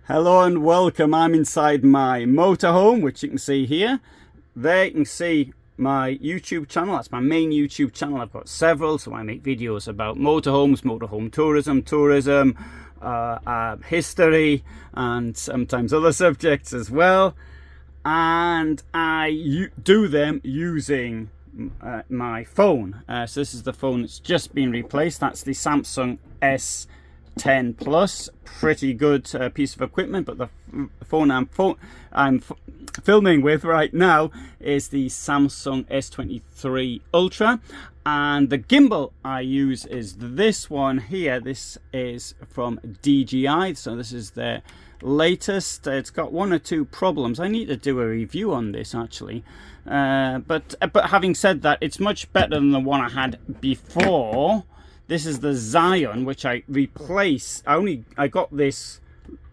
Hello and welcome. I'm inside my motorhome, which you can see here. There you can see my YouTube channel. That's my main YouTube channel. I've got several, so I make videos about motorhomes, motorhome tourism, history, and sometimes other subjects as well. And I do them using my phone. So this is the phone that's just been replaced. That's the Samsung S10 Plus. Pretty good piece of equipment, but the phone I'm filming with right now is the Samsung S23 Ultra, and the gimbal I use is this one here. This is from DJI, so this is their latest. It's got one or two problems. I need to do a review on this actually, but having said that, it's much better than the one I had before. This is the Zion, which I replaced. I got this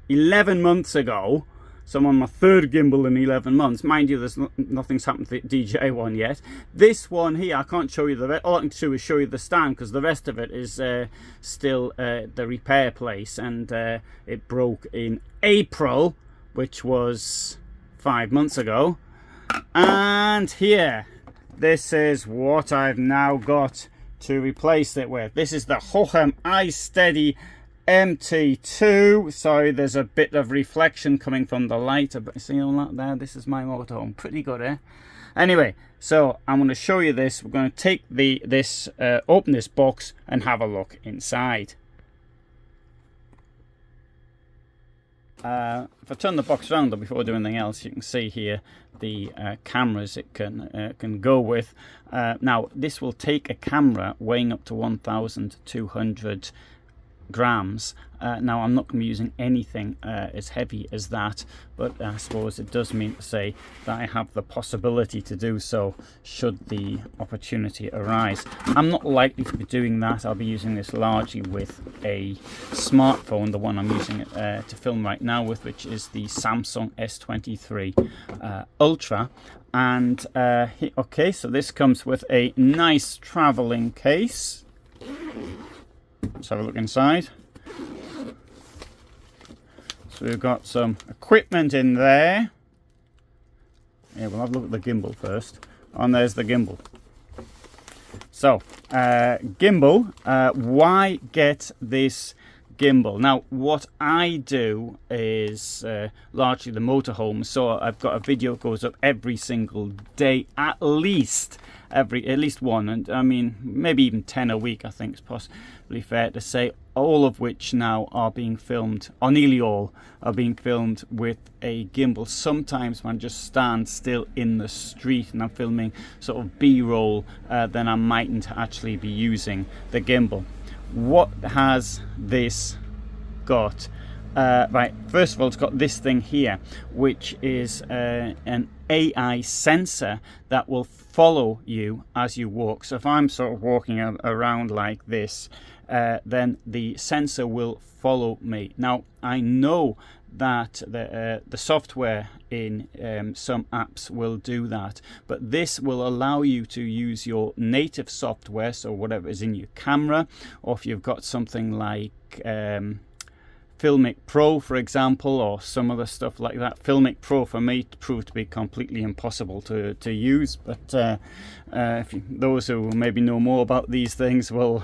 11 months ago, so I'm on my third gimbal in 11 months. Mind you, there's nothing's happened to the DJI one yet. This one here, I can't show you the rest. All I can do is show you the stand, because the rest of it is still the repair place, and it broke in April, which was 5 months ago. And here, this is what I've now got to replace it with. This is the Hohem iSteady MT2. Sorry, there's a bit of reflection coming from the light. See all that there? This is my motorhome. Pretty good, eh? Anyway, so I'm going to show you this. We're going to take open this box and have a look inside. If I turn the box around though, before doing anything else, you can see here the cameras it can go with. Now this will take a camera weighing up to 1,200 grams. Now I'm not going to be using anything as heavy as that, but I suppose it does mean to say that I have the possibility to do so should the opportunity arise. I'm not likely to be doing that. I'll be using this largely with a smartphone, the one I'm using it to film right now with, which is the Samsung S23 Ultra. And okay, so this comes with a nice traveling case. Let's have a look inside. So we've got some equipment in there. Yeah, we'll have a look at the gimbal first. And there's the gimbal. So, gimbal. Why get this gimbal? Now, what I do is largely the motorhome. So I've got a video that goes up every single day, at least one, and I mean maybe even 10 a week. I think it's possibly fair to say, all of which now are being filmed, or nearly all are being filmed with a gimbal. Sometimes when I just stand still in the street and I'm filming sort of B-roll, then I mightn't actually be using the gimbal. What has this got? Right, first of all, it's got this thing here, which is an AI sensor that will follow you as you walk. So if I'm sort of walking around like this, then the sensor will follow me. Now, I know that the software in some apps will do that, but this will allow you to use your native software, so whatever is in your camera, or if you've got something like Filmic Pro, for example, or some other stuff like that. Filmic Pro for me proved to be completely impossible to use, but those who maybe know more about these things will.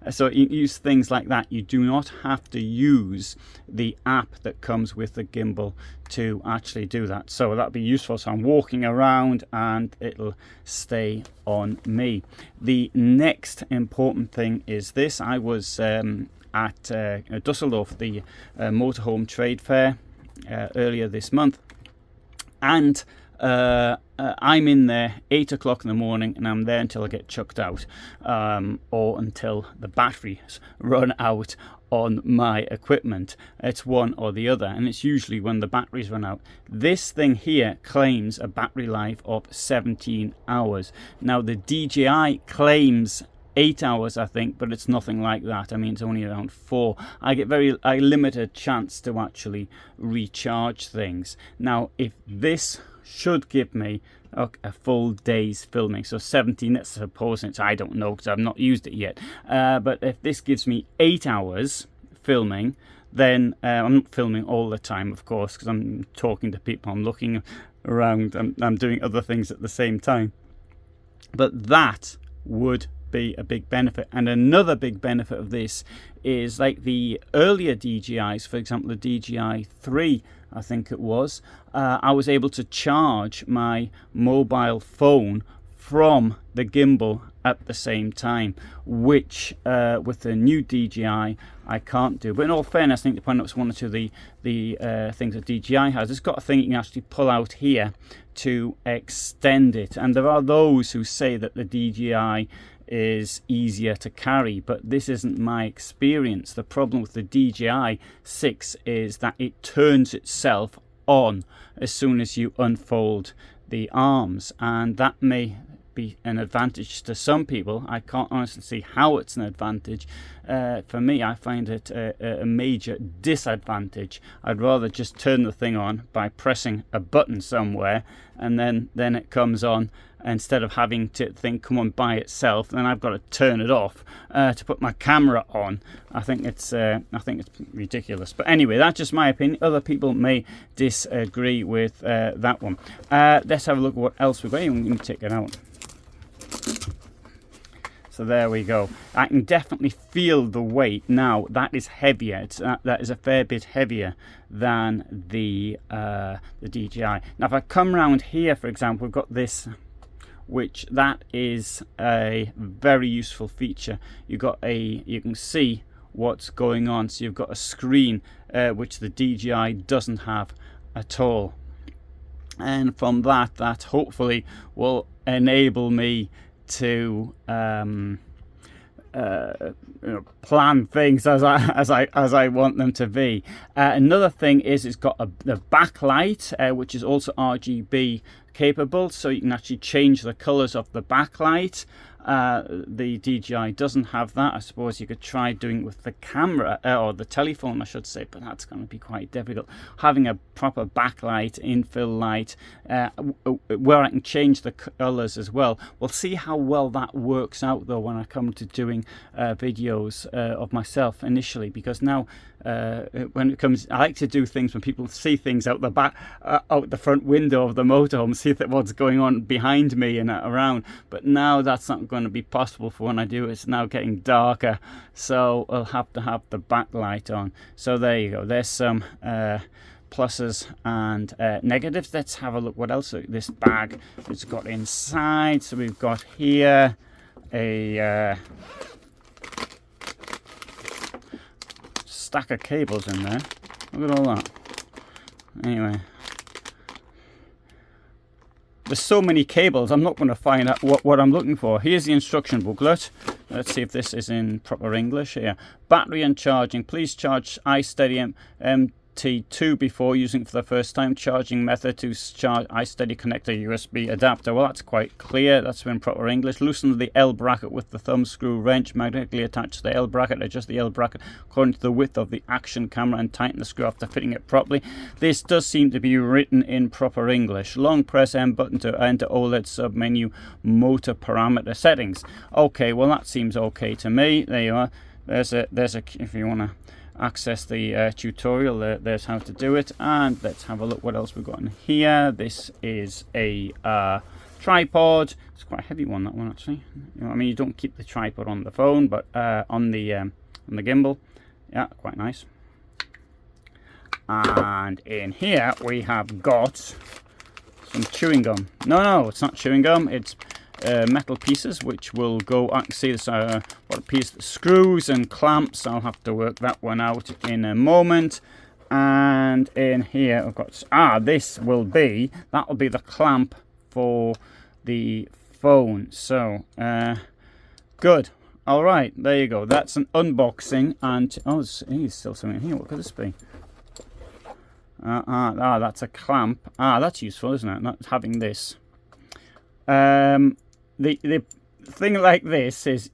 So you use things like that. You do not have to use the app that comes with the gimbal to actually do that. So that'd be useful. So I'm walking around and it'll stay on me. The next important thing is this. I was at Dusseldorf, the motorhome trade fair earlier this month, and I'm in there 8 o'clock in the morning, and I'm there until I get chucked out, or until the batteries run out on my equipment. It's one or the other, and it's usually when the batteries run out. This thing here claims a battery life of 17 hours. Now the DJI claims 8 hours, I think, but it's nothing like that. I mean, it's only around 4. I get a limited chance to actually recharge things. Now, if this should give me a full day's filming, so 17, let's suppose, I don't know because I've not used it yet, but if this gives me 8 hours filming, then I'm not filming all the time, of course, because I'm talking to people, I'm looking around, I'm doing other things at the same time. But that would be a big benefit. And another big benefit of this is, like the earlier DJIs, for example the DJI 3, I think it was, I was able to charge my mobile phone from the gimbal at the same time, which with the new DJI I can't do. But in all fairness, I think to point out one or two of the things that DJI has, it's got a thing you can actually pull out here to extend it, and there are those who say that the DJI is easier to carry, but this isn't my experience. The problem with the DJI 6 is that it turns itself on as soon as you unfold the arms, and that may be an advantage to some people. I can't honestly see how it's an advantage. For me, I find it a major disadvantage. I'd rather just turn the thing on by pressing a button somewhere, and then it comes on, instead of having to think come on by itself. Then I've got to turn it off to put my camera on. I think it's ridiculous. But anyway, that's just my opinion. Other people may disagree with that one. Let's have a look at what else we've got. Let me take it out. So there we go. I can definitely feel the weight now. That is heavier. That is a fair bit heavier than the DJI. Now, if I come around here, for example, we've got this, which that is a very useful feature. You can see what's going on. So you've got a screen which the DJI doesn't have at all. And from that hopefully will enable me to plan things as I want them to be. Another thing is it's got the backlight, which is also RGB capable, so you can actually change the colors of the backlight. The DJI doesn't have that. I suppose you could try doing it with the camera, or the telephone I should say, but that's going to be quite difficult. Having a proper backlight, infill light, where I can change the colors as well. We'll see how well that works out though when I come to doing videos of myself initially, because now when it comes, I like to do things when people see things out the back, out the front window of the motorhome, see what's going on behind me and around. But now that's not going to be possible for when I do. It's now getting darker, so I'll have to have the backlight on. So there you go. There's some pluses and negatives. Let's have a look what else this bag has got inside. So we've got here a stack of cables in there. Look at all that. Anyway, there's so many cables, I'm not going to find out what I'm looking for. Here's the instruction booklet. Let's see if this is in proper English here. Battery and charging. Please charge iSteady MT2 before using it for the first time. Charging method to charge iSteady connector USB adapter. Well, that's quite clear. That's in proper English. Loosen the L bracket with the thumb screw wrench. Magnetically attach to the L bracket. Adjust the L bracket according to the width of the action camera and tighten the screw after fitting it properly. This does seem to be written in proper English. Long press M button to enter OLED submenu motor parameter settings. Okay, well that seems okay to me. There you are. There's a if you want to access the tutorial, there's how to do it. And let's have a look what else we've got in here. This is a tripod. It's quite a heavy one, that one actually. You know, I mean, you don't keep the tripod on the phone, but on the gimbal. Yeah, quite nice. And in here we have got some chewing gum. No, it's not chewing gum. It's metal pieces which will go. I can see this what a piece of screws and clamps. I'll have to work that one out in a moment. And in here I've got that'll be the clamp for the phone. So good. All right, there you go. That's an unboxing. And there's still something in here. What could this be? That's a clamp. That's useful, isn't it? Not having this. The thing like this is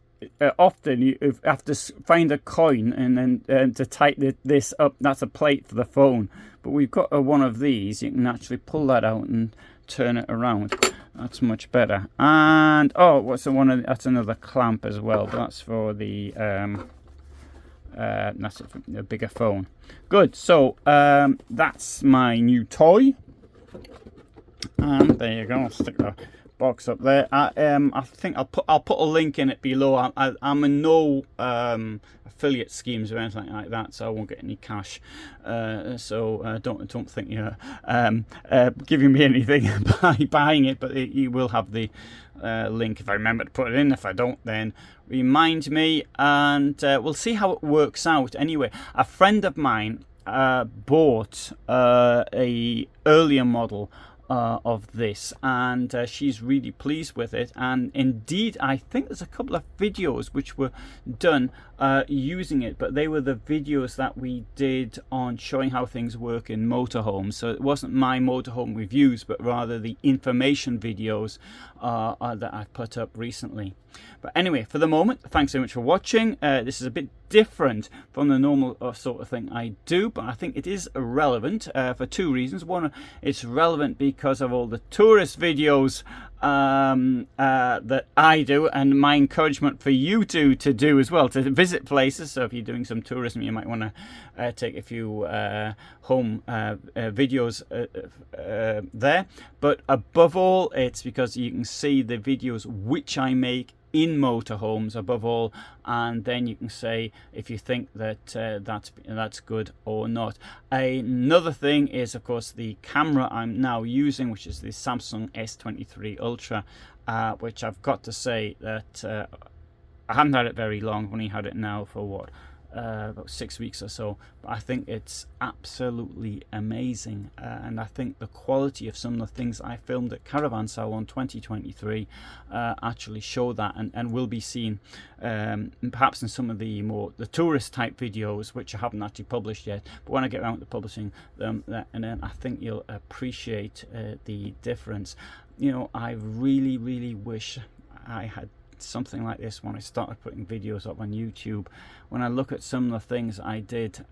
often you have to find a coin and then to tighten this up. That's a plate for the phone. But we've got one of these. You can actually pull that out and turn it around. That's much better. And that's another clamp as well. But that's for the that's a bigger phone. Good. So that's my new toy. And there you go. I'll stick the box up there. I think I'll put a link in it below. I'm in no affiliate schemes or anything like that, so I won't get any cash. So don't think you're giving me anything by buying it, but you will have the link if I remember to put it in. If I don't, then remind me, and we'll see how it works out. Anyway, a friend of mine bought a earlier model of this, and she's really pleased with it. And indeed, I think there's a couple of videos which were done using it, but they were the videos that we did on showing how things work in motorhomes. So it wasn't my motorhome reviews, but rather the information videos that I've put up recently. But anyway, for the moment, thanks so much for watching. This is a bit different from the normal sort of thing I do, but I think it is relevant for two reasons. One, it's relevant because of all the tourist videos that I do, and my encouragement for you to do as well, to visit places. So if you're doing some tourism, you might want to take a few home videos there. But above all, it's because you can see the videos which I make in motorhomes above all, and then you can say if you think that that's good or not. Another thing is, of course, the camera I'm now using, which is the Samsung S23 Ultra, which I've got to say that I haven't had it very long. I've only had it now for what, about 6 weeks or so, but I think it's absolutely amazing, and I think the quality of some of the things I filmed at Caravan Salon 2023 actually show that, and will be seen perhaps in some of the tourist type videos, which I haven't actually published yet, but when I get around to publishing them, and then I think you'll appreciate the difference. You know, I really wish I had something like this when I started putting videos up on YouTube. When I look at some of the things I did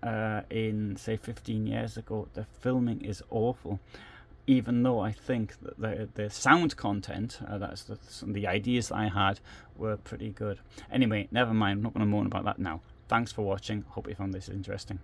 in, say, 15 years ago, the filming is awful, even though I think that the sound content, that's some of the ideas that I had, were pretty good. Anyway, never mind, I'm not going to moan about that now. Thanks for watching. Hope you found this interesting.